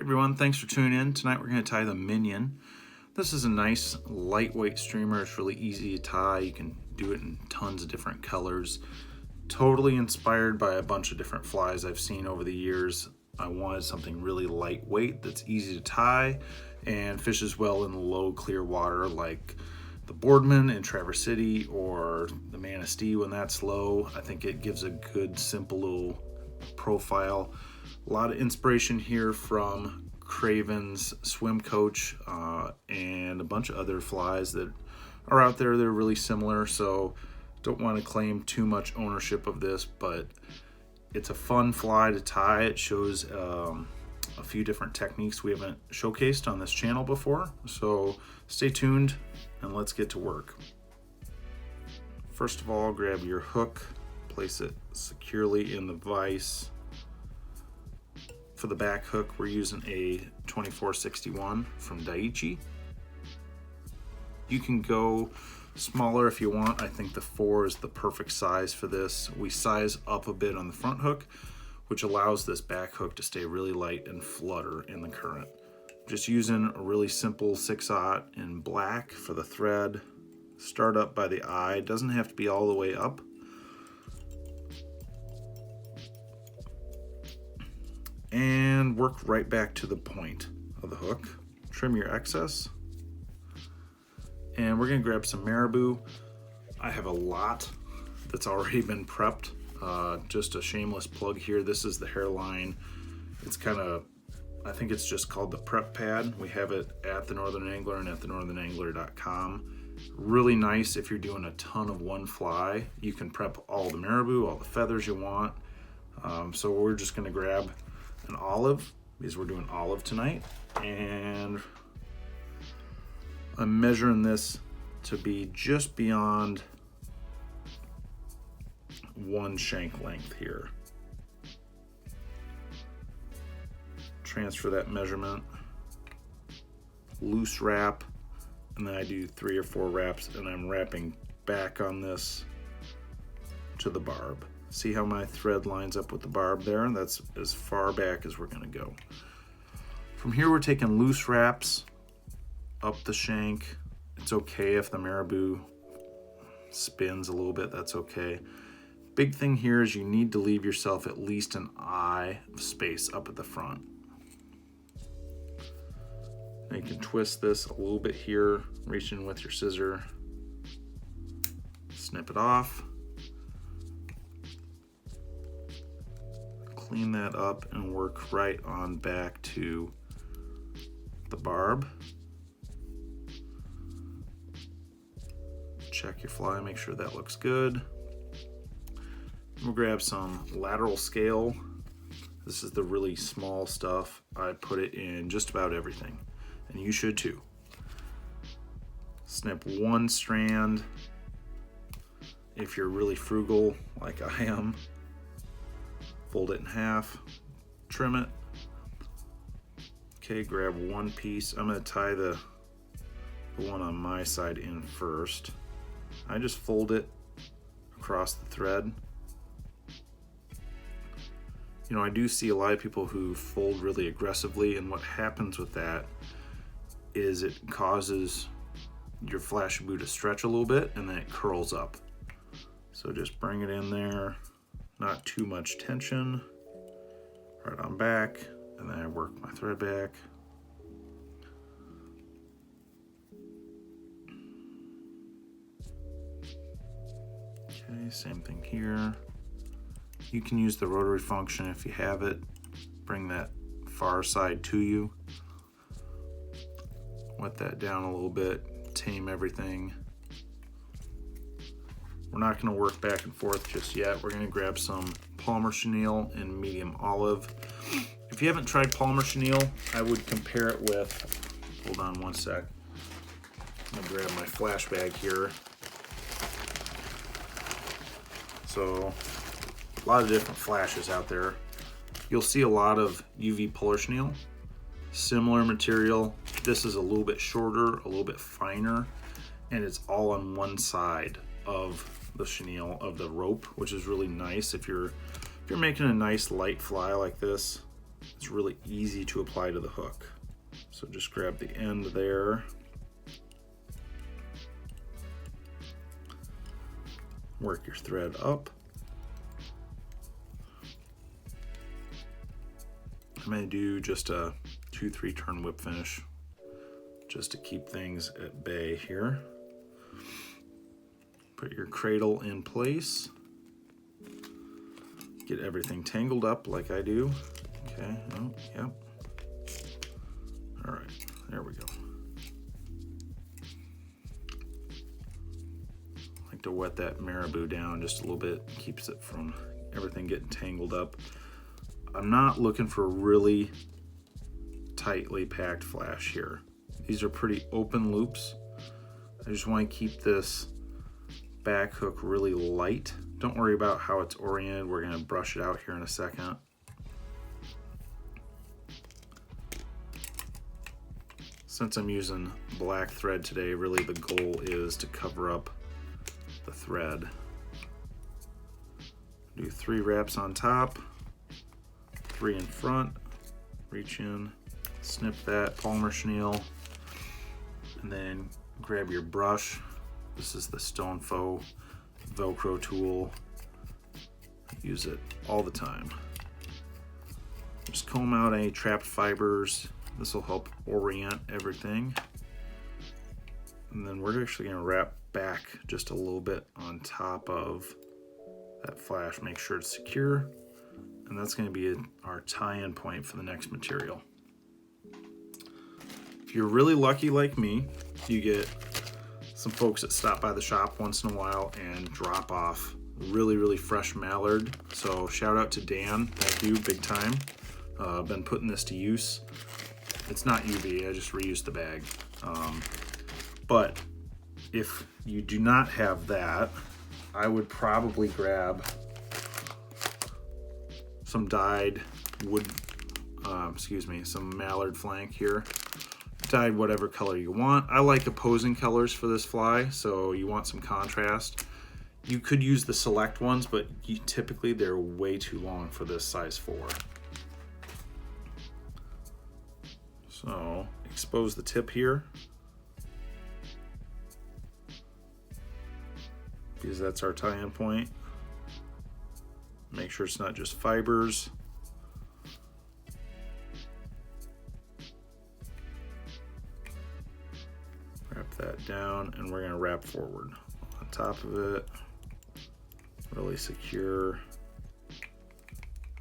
Everyone, thanks for tuning in. Tonight we're going to tie the Minion. This is a nice lightweight streamer. It's really easy to tie. You can do it in tons of different colors. Totally inspired by a bunch of different flies I've seen over the years. I wanted something really lightweight that's easy to tie and fishes well in low clear water like the Boardman in Traverse City or the Manistee when that's low. I think it gives a good simple little profile. A lot of inspiration here from Craven's Swim Coach and a bunch of other flies that are out there that are really similar, so don't want to claim too much ownership of this, but it's a fun fly to tie. It shows a few different techniques we haven't showcased on this channel before, so stay tuned and let's get to work. First of all, grab your hook, place it securely in the vise. For the back hook, we're using a 2461 from Daiichi. You can go smaller if you want. I think the 4 is the perfect size for this. We size up a bit on the front hook, which allows this back hook to stay really light and flutter in the current. Just using a really simple 6/0 in black for the thread. Start up by the eye. Doesn't have to be all the way up. And work right back to the point of the hook. Trim your excess. And we're gonna grab some marabou. I have a lot that's already been prepped. Just a shameless plug here. This is the hairline. It's kind of, I think it's just called the prep pad. We have it at the Northern Angler and at thenorthernangler.com. Really nice if you're doing a ton of one fly. You can prep all the marabou, all the feathers you want. So we're just gonna grab an olive because we're doing olive tonight, and I'm measuring this to be just beyond 1 shank length here. Transfer that measurement, loose wrap, and then I do 3 or 4 wraps, and I'm wrapping back on this to the barb. See how my thread lines up with the barb there? And that's as far back as we're gonna go. From here, we're taking loose wraps up the shank. It's okay if the marabou spins a little bit, that's okay. Big thing here is you need to leave yourself at least an eye of space up at the front. Now you can twist this a little bit here, reach in with your scissor, snip it off. Clean that up and work right on back to the barb. Check your fly, make sure that looks good. We'll grab some lateral scale. This is the really small stuff. I put it in just about everything, and you should too. Snip 1 strand if you're really frugal like I am. Fold it in half, trim it. Okay, grab 1 piece. I'm gonna tie the one on my side in first. I just fold it across the thread. You know, I do see a lot of people who fold really aggressively, and what happens with that is it causes your Flashabou to stretch a little bit and then it curls up. So just bring it in there. Not too much tension, right on back, and then I work my thread back. Okay, same thing here. You can use the rotary function if you have it. Bring that far side to you. Wet that down a little bit, tame everything. We're not going to work back and forth just yet. We're going to grab some Palmer Chenille in medium olive. If you haven't tried Palmer Chenille, I would compare it with, hold on one sec. I'm going to grab my flash bag here. So, a lot of different flashes out there. You'll see a lot of UV Polar Chenille. Similar material. This is a little bit shorter, a little bit finer, and it's all on one side of the chenille of the rope, which is really nice if you're making a nice light fly like this. it's really easy to apply to the hook. So just grab the end there. Work your thread up. I'm going to do just a 2-3 turn whip finish just to keep things at bay here. Put your cradle in place. Get everything tangled up like I do. Okay, oh, yep. All right, there we go. I like to wet that marabou down just a little bit, keeps it from everything getting tangled up. I'm not looking for really tightly packed flash here. These are pretty open loops. I just want to keep this back hook really light. Don't worry about how it's oriented. We're going to brush it out here in a second. Since I'm using black thread today, really the goal is to cover up the thread. Do 3 wraps on top, 3 in front, reach in, snip that polymer chenille, and then grab your brush. This is the Stone Faux Velcro tool. Use it all the time. Just comb out any trapped fibers. This will help orient everything. And then we're actually going to wrap back just a little bit on top of that flash. Make sure it's secure. And that's going to be our tie-in point for the next material. If you're really lucky like me, you get some folks that stop by the shop once in a while and drop off really fresh mallard. So shout out to Dan, thank you, big time. Been putting this to use. It's not UV, I just reused the bag. But if you do not have that, I would probably grab some dyed wood, some mallard flank here. Dyed whatever color you want. I like opposing colors for this fly, so you want some contrast. You could use the select ones, but typically they're way too long for this size 4. So expose the tip here, because that's our tie-in point. Make sure it's not just fibers. Wrap that down, and we're going to wrap forward on top of it. Really secure.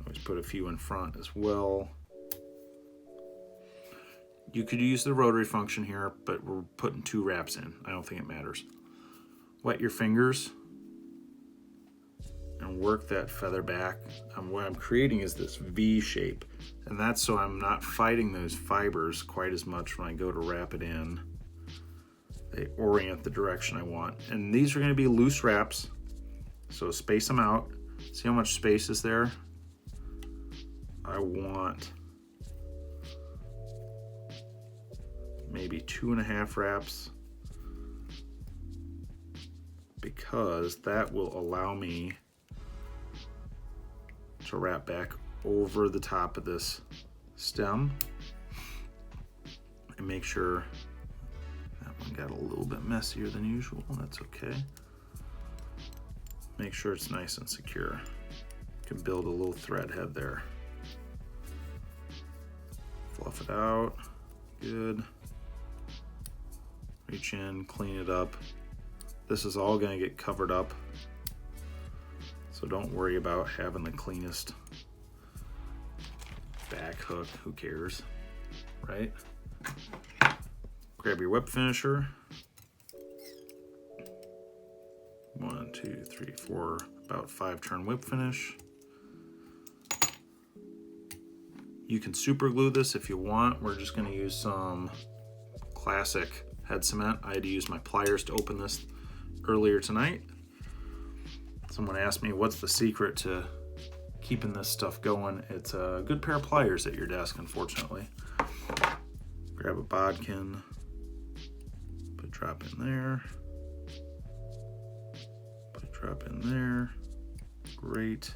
Always put a few in front as well. You could use the rotary function here, but we're putting 2 wraps in. I don't think it matters. Wet your fingers and work that feather back. What I'm creating is this V shape, and that's so I'm not fighting those fibers quite as much when I go to wrap it in. They orient the direction I want. And these are going to be loose wraps, so space them out. See how much space is there? I want maybe 2.5 wraps, because that will allow me to wrap back over the top of this stem and make sure that one got a little bit messier than usual. That's okay. Make sure it's nice and secure. You can build a little thread head there. Fluff it out. Good. Reach in, clean it up. This is all going to get covered up, so don't worry about having the cleanest back hook. Who cares, right? Grab your whip finisher. 1, 2, 3, 4, about 5 turn whip finish. You can super glue this if you want. We're just going to use some classic head cement. I had to use my pliers to open this earlier tonight. Someone asked me what's the secret to keeping this stuff going. It's a good pair of pliers at your desk, unfortunately. Grab a bodkin, put a drop in there, put a drop in there. Great.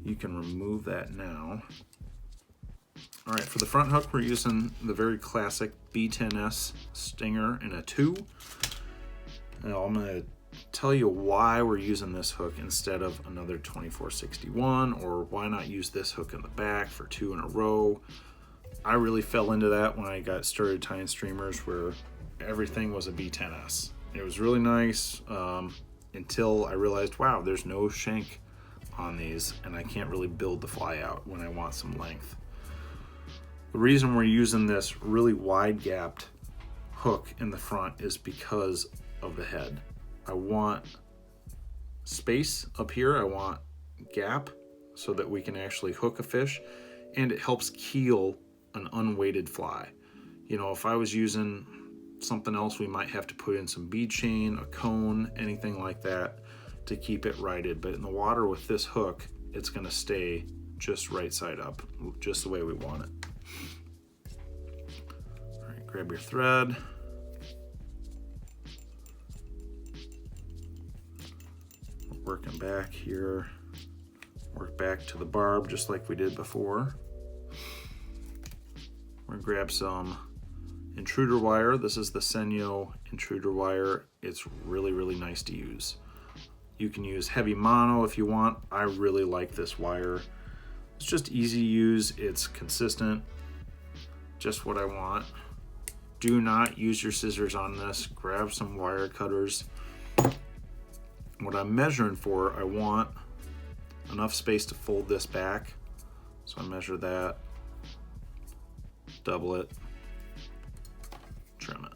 You can remove that now. All right, for the front hook, we're using the very classic B10S Stinger in a 2. Now I'm gonna tell you why we're using this hook instead of another 2461, or why not use this hook in the back for 2 in a row. I really fell into that when I got started tying streamers, where everything was a B10S. It was really nice until I realized, wow, there's no shank on these, and I can't really build the fly out when I want some length. The reason we're using this really wide gapped hook in the front is because of the head. I want space up here, I want gap so that we can actually hook a fish, and it helps keel an unweighted fly. You know, if I was using something else, we might have to put in some bead chain, a cone, anything like that to keep it righted. But in the water with this hook, it's gonna stay just right side up, just the way we want it. All right, grab your thread. Working back here, work back to the barb just like we did before. We're gonna grab some intruder wire. This is the Chenille intruder wire. It's really, really nice to use. You can use heavy mono if you want. I really like this wire. It's just easy to use. It's consistent, just what I want. Do not use your scissors on this. Grab some wire cutters. What I'm measuring for, I want enough space to fold this back. So I measure that, double it, trim it.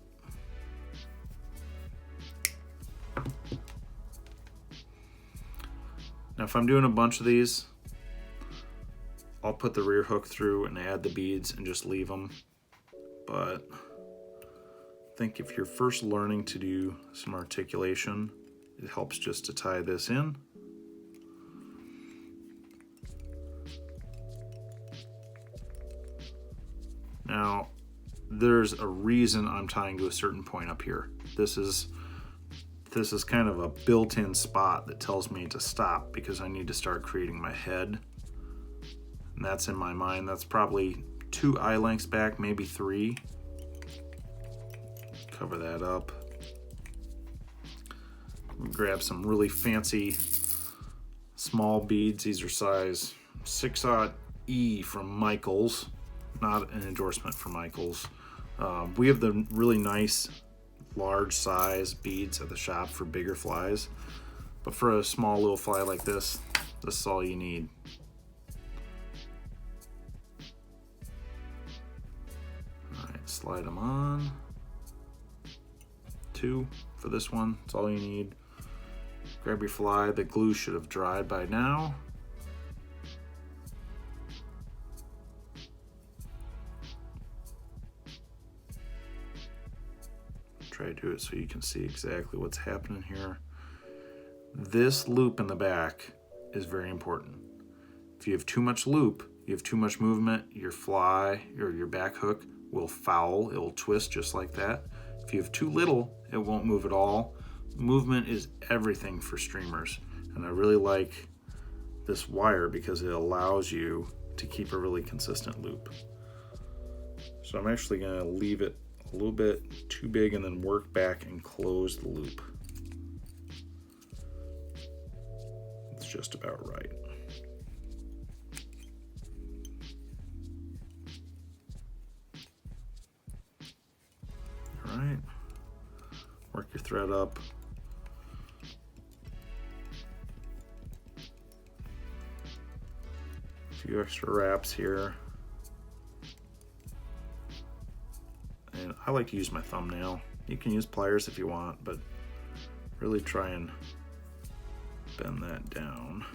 Now if I'm doing a bunch of these, I'll put the rear hook through and add the beads and just leave them. But I think if you're first learning to do some articulation, it helps just to tie this in. Now, there's a reason I'm tying to a certain point up here. This is kind of a built-in spot that tells me to stop because I need to start creating my head. And that's in my mind. That's probably 2 eye lengths back, maybe 3. Cover that up. Grab some really fancy small beads. These are size 6/0 from Michaels, not an endorsement for Michaels. We have the really nice large size beads at the shop for bigger flies, but for a small little fly like this is all you need. All right, slide them on. 2 for this one, that's all you need. Grab your fly. The glue should have dried by now. Try to do it so you can see exactly what's happening here. This loop in the back is very important. If you have too much loop, you have too much movement, your fly or your back hook will foul, it will twist just like that. If you have too little, it won't move at all. Movement is everything for streamers, and I really like this wire because it allows you to keep a really consistent loop. So I'm actually going to leave it a little bit too big and then work back and close the loop. It's just about right. All right, work your thread up. A few extra wraps here. And I like to use my thumbnail. You can use pliers if you want, but really try and bend that down.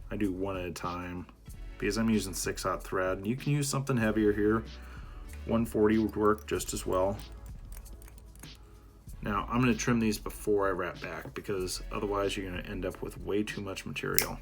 I do one at a time because I'm using 6/0 thread. You can use something heavier here. 140 would work just as well. Now I'm going to trim these before I wrap back because otherwise you're going to end up with way too much material.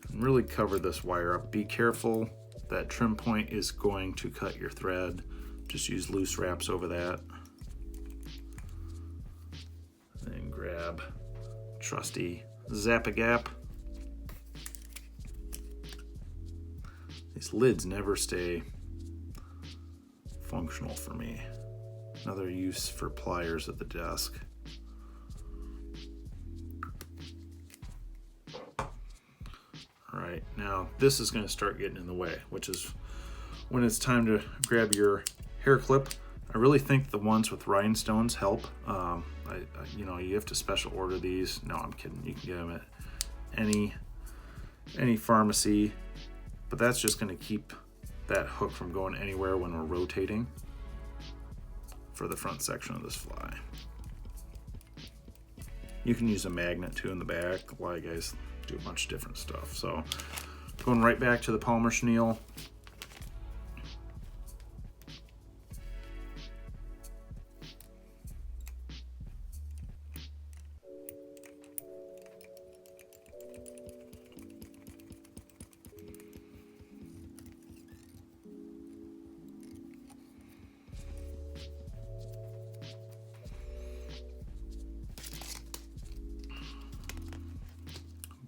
And really cover this wire up. Be careful, that trim point is going to cut your thread. Just use loose wraps over that. Then grab trusty Zap-A-Gap. These lids never stay functional for me. Another use for pliers at the desk. All right, now this is going to start getting in the way, which is when it's time to grab your hair clip. I really think the ones with rhinestones help. You know, you have to special order these. No, I'm kidding. You can get them at any pharmacy, but that's just going to keep that hook from going anywhere when we're rotating for the front section of this fly. You can use a magnet too in the back. A lot of guys do a bunch of different stuff. So going right back to the Palmer chenille.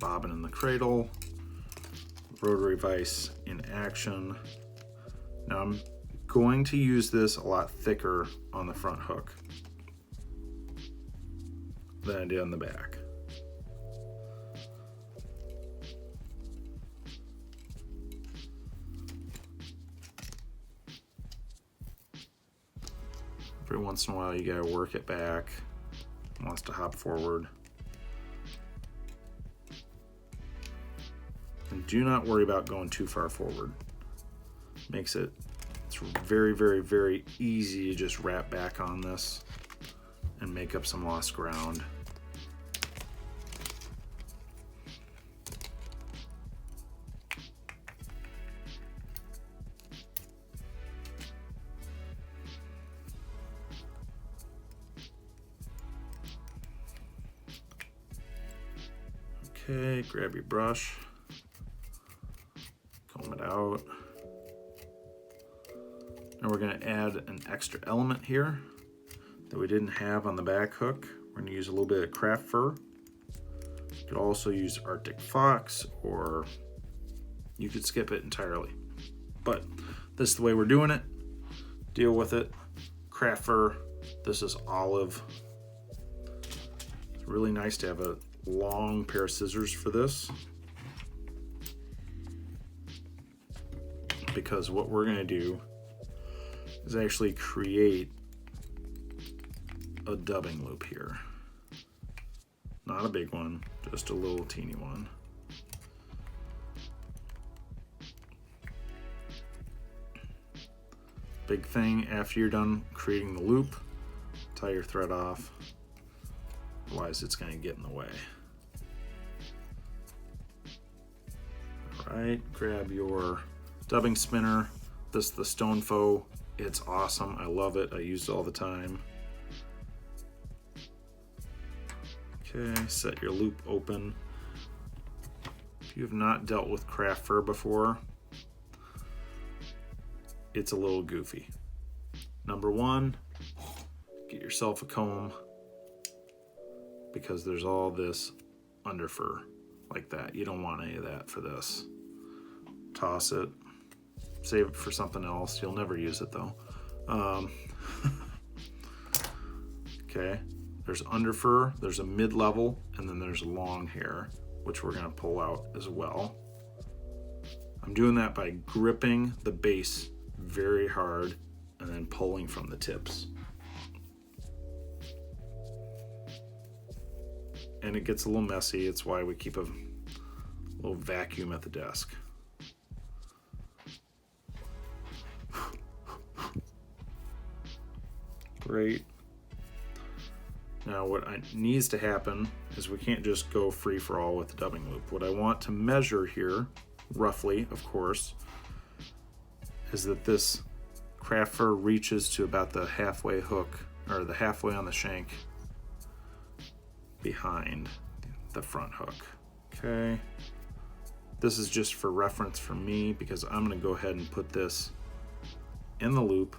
Bobbin in the cradle, rotary vise in action. Now I'm going to use this a lot thicker on the front hook than I did on the back. Every once in a while you gotta work it back. It wants to hop forward. And do not worry about going too far forward. It's very, very, very easy to just wrap back on this and make up some lost ground. Okay, grab your brush. Comb it out. And we're going to add an extra element here that we didn't have on the back hook. We're going to use a little bit of craft fur. You could also use Arctic fox, or you could skip it entirely. But this is the way we're doing it. Deal with it. Craft fur. This is olive. It's really nice to have a long pair of scissors for this, because what we're going to do is actually create a dubbing loop here. Not a big one, just a little teeny one. Big thing, after you're done creating the loop, tie your thread off, otherwise it's going to get in the way. All right, grab your dubbing spinner. This is the Stone Faux. It's awesome. I love it. I use it all the time. Okay, set your loop open. If you have not dealt with craft fur before, it's a little goofy. Number one, get yourself a comb, because there's all this under fur like that. You don't want any of that for this. Toss it. Save it for something else. You'll never use it though. Okay, there's under fur, there's a mid-level, and then there's long hair, which we're going to pull out as well. I'm doing that by gripping the base very hard and then pulling from the tips. And it gets a little messy. It's why we keep a little vacuum at the desk. Great. Now what needs to happen is we can't just go free for all with the dubbing loop. What I want to measure here, roughly, of course, is that this craft fur reaches to about the halfway hook, or the halfway on the shank behind the front hook. Okay. This is just for reference for me, because I'm going to go ahead and put this in the loop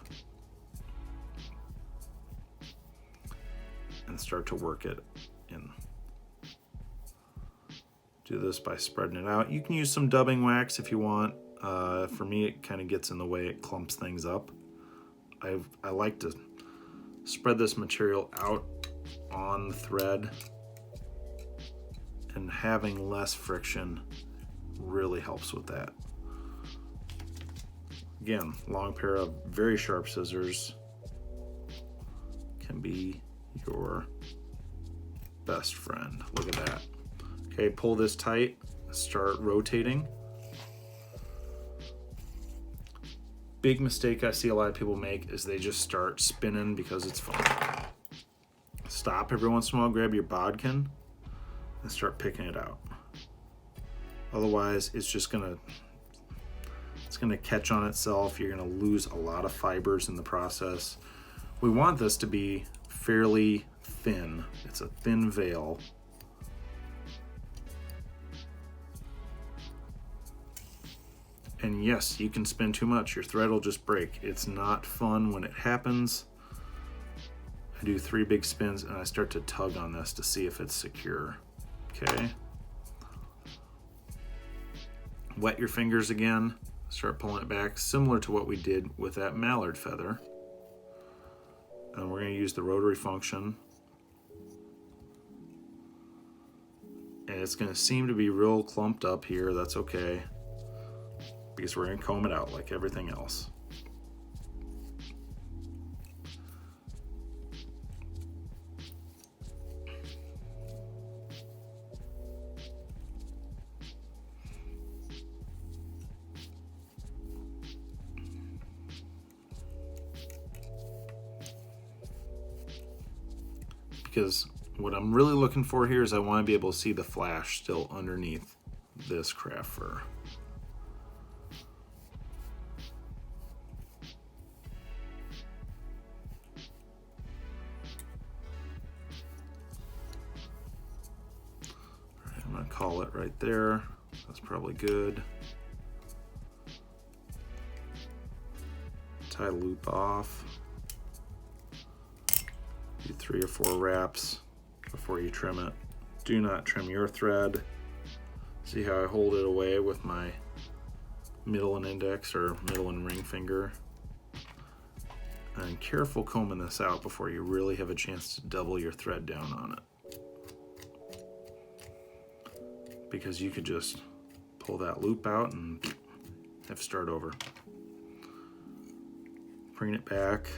and start to work it in. Do this by spreading it out. You can use some dubbing wax if you want. For me, it kind of gets in the way, it clumps things up. I like to spread this material out on the thread, and having less friction really helps with that. Again, long pair of very sharp scissors can be your best friend. Look at that. Okay, pull this tight, start rotating. Big mistake I see a lot of people make is they just start spinning because it's fun. Stop every once in a while, grab your bodkin, and start picking it out. Otherwise, it's gonna catch on itself. You're gonna lose a lot of fibers in the process. We want this to be fairly thin. It's a thin veil. And yes, you can spin too much. Your thread will just break. It's not fun when it happens. I do 3 big spins and I start to tug on this to see if it's secure. Okay. Wet your fingers again. Start pulling it back, similar to what we did with that mallard feather. And we're going to use the rotary function. And it's going to seem to be real clumped up here. That's okay, because we're going to comb it out like everything else. Because what I'm really looking for here is I want to be able to see the flash still underneath this craft fur. I'm going to call it right there. That's probably good. Tie the loop off. Do 3 or 4 wraps before you trim it. Do not trim your thread. See how I hold it away with my middle and index, or middle and ring finger. And careful combing this out before you really have a chance to double your thread down on it. Because you could just pull that loop out and have to start over. Bring it back.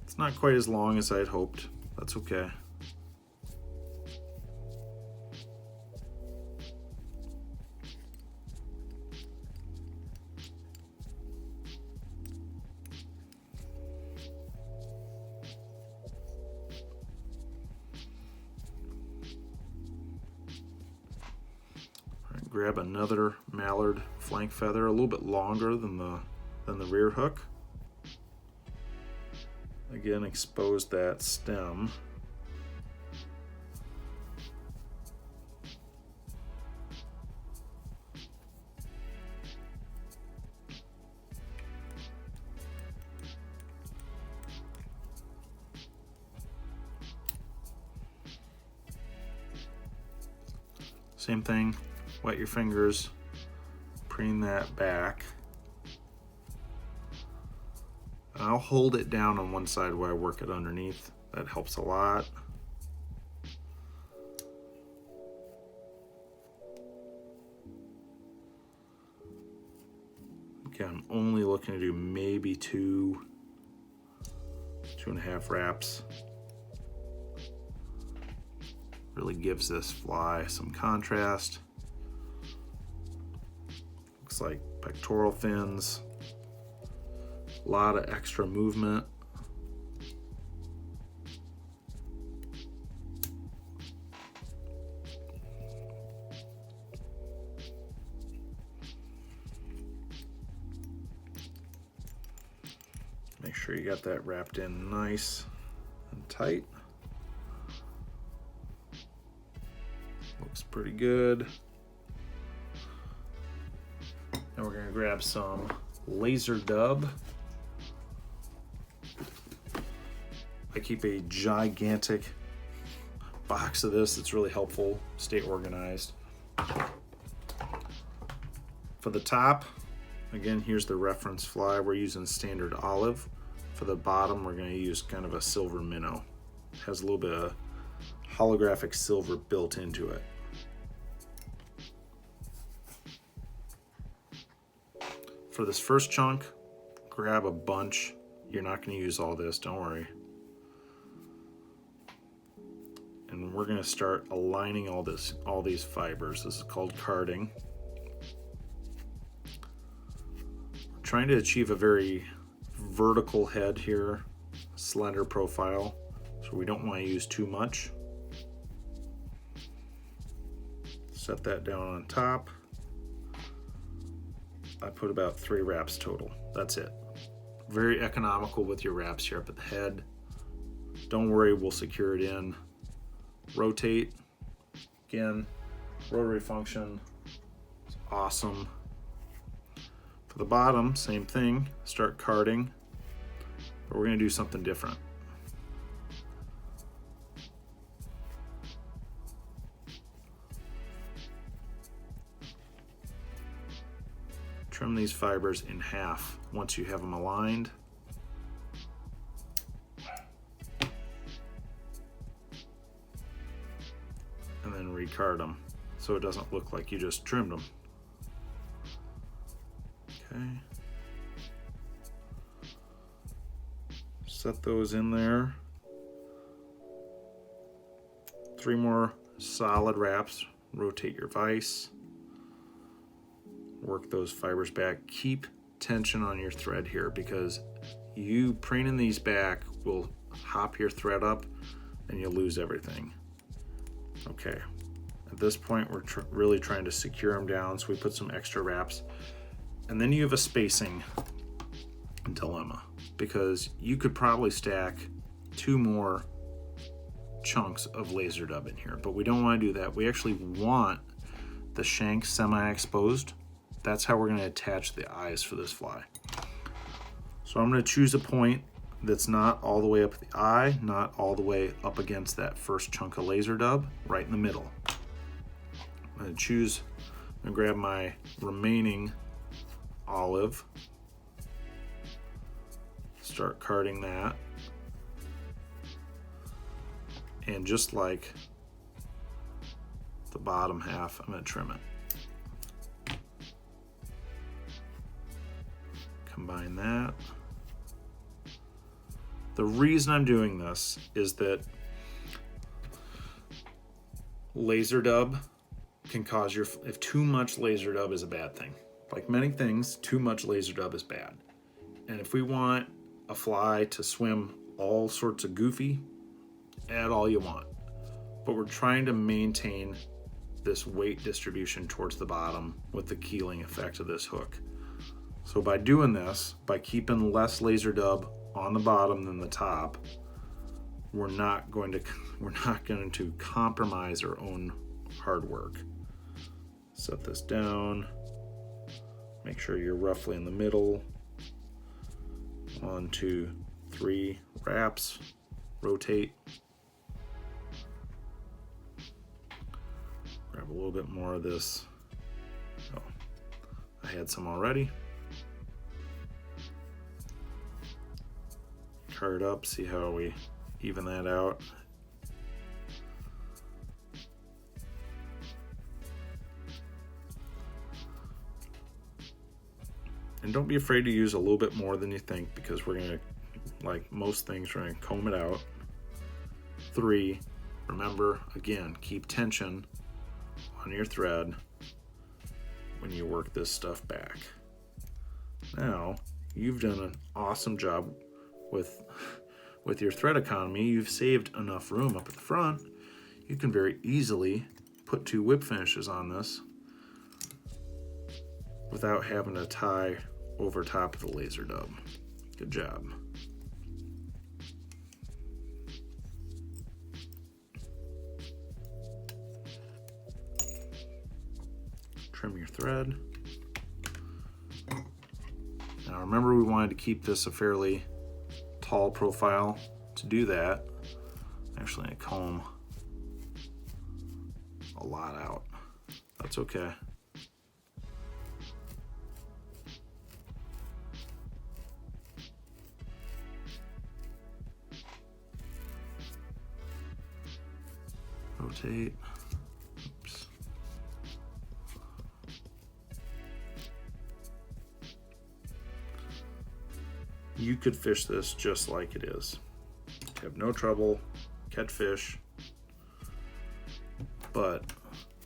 It's not quite as long as I had hoped. That's okay. Grab another mallard flank feather, a little bit longer than the rear hook. Again, expose that stem. Same thing, wet your fingers, preen that back. And I'll hold it down on one side while I work it underneath. That helps a lot. Okay, I'm only looking to do maybe 2.5 wraps. Really gives this fly some contrast. Looks like pectoral fins. A lot of extra movement. Make sure you got that wrapped in nice and tight. Looks pretty good. Now we're going to grab some laser dub. I keep a gigantic box of this. It's really helpful. Stay organized. For the top, again, here's the reference fly. We're using standard olive. For the bottom, we're going to use kind of a silver minnow. It has a little bit of holographic silver built into it. For this first chunk, grab a bunch. You're not going to use all this, don't worry. And we're going to start aligning all these fibers. This is called carding. We're trying to achieve a very vertical head here, slender profile, so we don't want to use too much. Set that down on top. I put about 3 wraps total. That's it. Very economical with your wraps here up at the head. Don't worry, we'll secure it in. Rotate. Again, rotary function. It's awesome. For the bottom, same thing. Start carding, but we're going to do something different. Trim these fibers in half once you have them aligned. And then recard them so it doesn't look like you just trimmed them. Okay. Set those in there. 3 more solid wraps. Rotate your vise. Work those fibers back. Keep tension on your thread here, because you preening these back will hop your thread up and you'll lose everything. Okay, at this point we're really trying to secure them down, so we put some extra wraps. And then you have a spacing dilemma, because you could probably stack 2 more chunks of laser dub in here, but we don't want to do that. We actually want the shank semi-exposed. That's how we're going to attach the eyes for this fly. So I'm going to choose a point that's not all the way up the eye, not all the way up against that first chunk of laser dub, right in the middle. I'm going to grab my remaining olive, start carding that, and just like the bottom half, I'm going to trim it. Combine that. The reason I'm doing this is that laser dub can cause if too much laser dub is a bad thing. Like many things, too much laser dub is bad. And if we want a fly to swim all sorts of goofy, add all you want. But we're trying to maintain this weight distribution towards the bottom with the keeling effect of this hook. So by doing this, by keeping less laser dub on the bottom than the top, we're not going to compromise our own hard work. Set this down. Make sure you're roughly in the middle. 1, 2, 3 wraps. Rotate. Grab a little bit more of this. Oh, I had some already. Card up, see how we even that out. And don't be afraid to use a little bit more than you think, because we're gonna, like most things, we're gonna comb it out. 3, remember, again, keep tension on your thread when you work this stuff back. Now, you've done an awesome job with your thread economy. You've saved enough room up at the front. You can very easily put 2 whip finishes on this without having to tie over top of the laser dub. Good job. Trim your thread. Remember, we wanted to keep this a fairly tall profile. To do that, actually I comb a lot out. That's okay. Rotate. Oops. You could fish this just like it is. You have no trouble, catch fish, but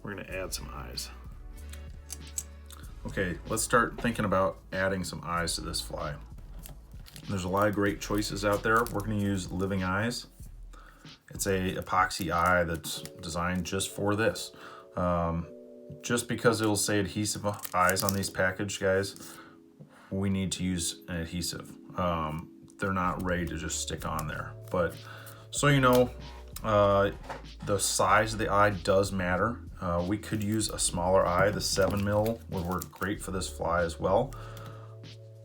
we're gonna add some eyes. Okay, let's start thinking about adding some eyes to this fly. There's a lot of great choices out there. We're gonna use Living Eyes. It's a epoxy eye that's designed just for this. Just because it'll say adhesive eyes on these package, guys, we need to use an adhesive. They're not ready to just stick on there. But so you know, the size of the eye does matter. We could use a smaller eye. The 7mm would work great for this fly as well.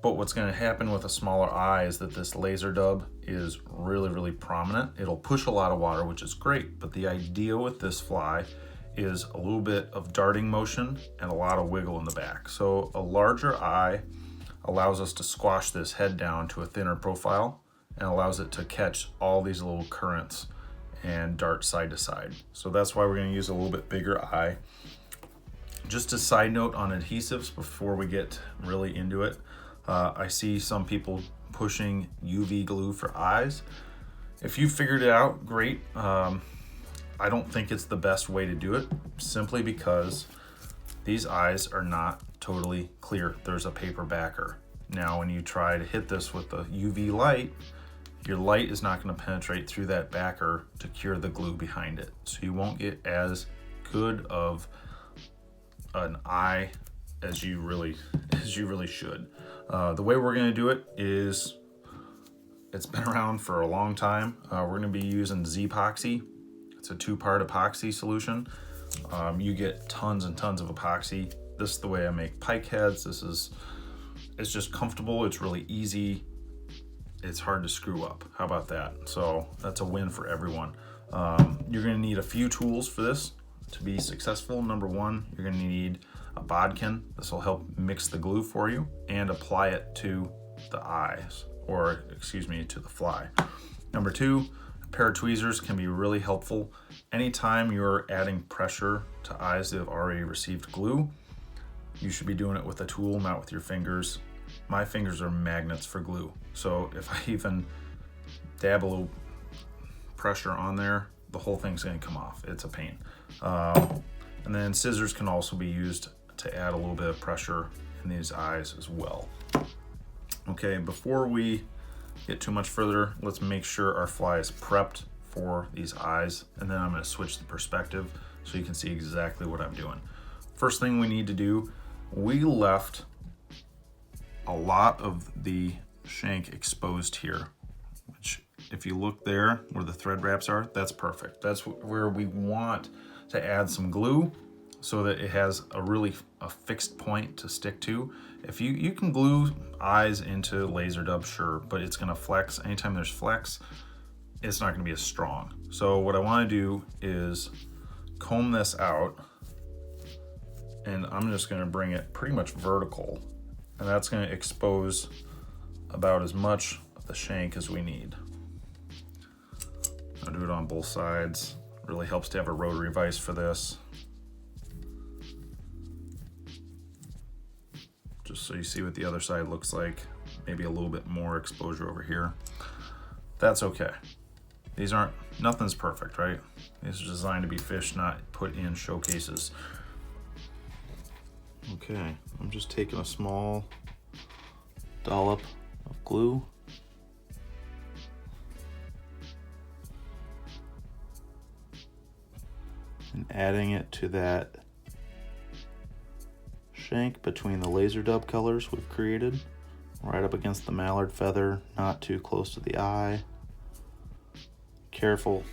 But what's going to happen with a smaller eye is that this laser dub is really, really prominent. It'll push a lot of water, which is great. But the idea with this fly is a little bit of darting motion and a lot of wiggle in the back. So a larger eye allows us to squash this head down to a thinner profile and allows it to catch all these little currents and dart side to side. So that's why we're going to use a little bit bigger eye. Just a side note on adhesives before we get really into it. I see some people pushing UV glue for eyes. If you figured it out, great. I don't think it's the best way to do it, simply because these eyes are not totally clear. There's a paper backer. Now, when you try to hit this with the UV light, your light is not going to penetrate through that backer to cure the glue behind it. So you won't get as good of an eye as you really should. The way we're going to do it is, it's been around for a long time. We're going to be using Z-epoxy. It's a 2-part epoxy solution. You get tons and tons of epoxy. This is the way I make pike heads. It's just comfortable. It's really easy. It's hard to screw up. How about that? So that's a win for everyone. You're going to need a few tools for this to be successful. Number one, you're going to need a bodkin. This will help mix the glue for you and apply it to the eyes, or excuse me, to the fly. Number two, a pair of tweezers can be really helpful. Anytime you're adding pressure to eyes that have already received glue, you should be doing it with a tool, not with your fingers. My fingers are magnets for glue. So if I even dab a little pressure on there, the whole thing's gonna come off. It's a pain. And then scissors can also be used to add a little bit of pressure in these eyes as well. Okay, before we get too much further, let's make sure our fly is prepped for these eyes, and then I'm going to switch the perspective so you can see exactly what I'm doing. First thing we need to do, we left a lot of the shank exposed here, which if you look there where the thread wraps are, that's perfect. That's where we want to add some glue so that it has a fixed point to stick to. If you can glue eyes into laser dub, sure, but it's gonna flex. Anytime there's flex, it's not gonna be as strong. So what I wanna do is comb this out, and I'm just gonna bring it pretty much vertical, and that's gonna expose about as much of the shank as we need. I'll do it on both sides. Really helps to have a rotary vise for this. Just so you see what the other side looks like. Maybe a little bit more exposure over here. That's okay. Nothing's perfect, right? These are designed to be fished, not put in showcases. Okay, I'm just taking a small dollop of glue. And adding it to that shank between the laser dub colors we've created, right up against the mallard feather, not too close to the eye. Careful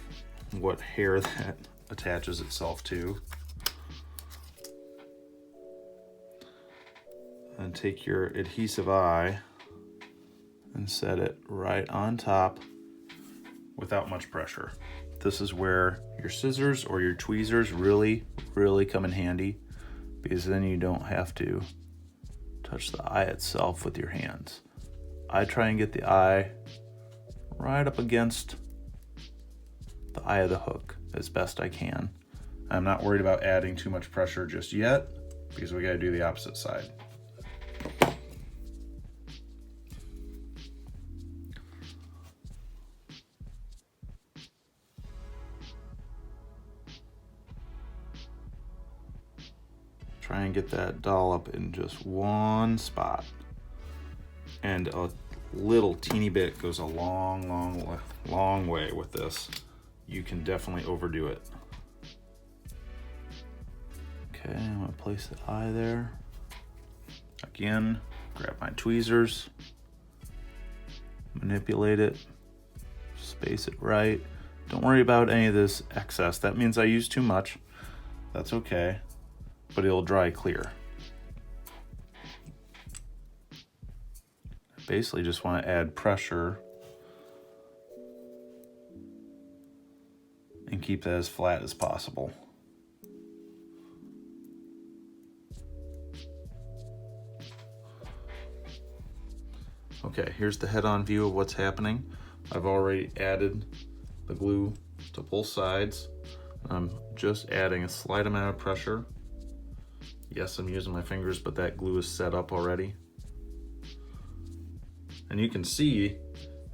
what hair that attaches itself to. And take your adhesive eye and set it right on top without much pressure. This is where your scissors or your tweezers really come in handy, because then you don't have to touch the eye itself with your hands. I try and get the eye right up against the eye of the hook as best I can. I'm not worried about adding too much pressure just yet, because we gotta do the opposite side. Try and get that dollop in just one spot. And a little teeny bit goes a long way with this. You can definitely overdo it. Okay, I'm gonna place the eye there. Again, grab my tweezers, manipulate it, space it right. Don't worry about any of this excess. That means I use too much. That's okay, but it'll dry clear. I basically just want to add pressure and keep that as flat as possible. Okay, here's the head-on view of what's happening. I've already added the glue to both sides. I'm just adding a slight amount of pressure. Yes, I'm using my fingers, but that glue is set up already. And you can see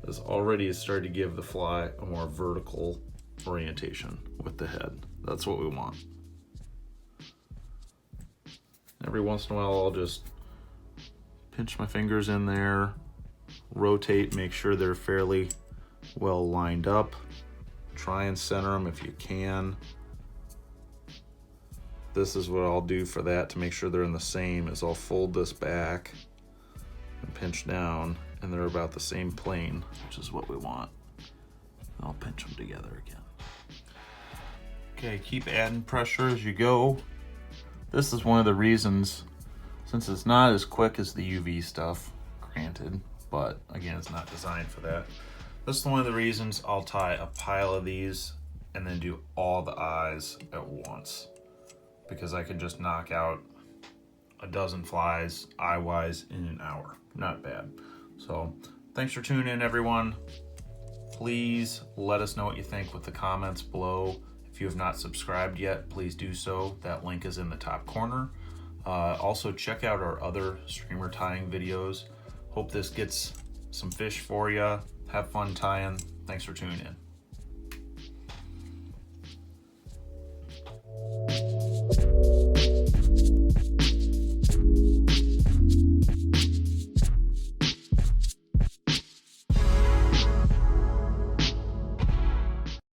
this already has started to give the fly a more vertical orientation with the head. That's what we want. Every once in a while, I'll just pinch my fingers in there, rotate, make sure they're fairly well lined up. Try and center them if you can. This is what I'll do for that to make sure they're in the same, is I'll fold this back and pinch down, and they're about the same plane, which is what we want. I'll pinch them together again. Okay, keep adding pressure as you go. This is one of the reasons, since it's not as quick as the UV stuff, granted, but again, it's not designed for that. This is one of the reasons I'll tie a pile of these and then do all the eyes at once, because I can just knock out a dozen flies eye-wise in an hour. Not bad. So thanks for tuning in, everyone. Please let us know what you think with the comments below. If you have not subscribed yet, please do so. That link is in the top corner. Also check out our other streamer tying videos. Hope this gets some fish for you. Have fun tying. Thanks for tuning in.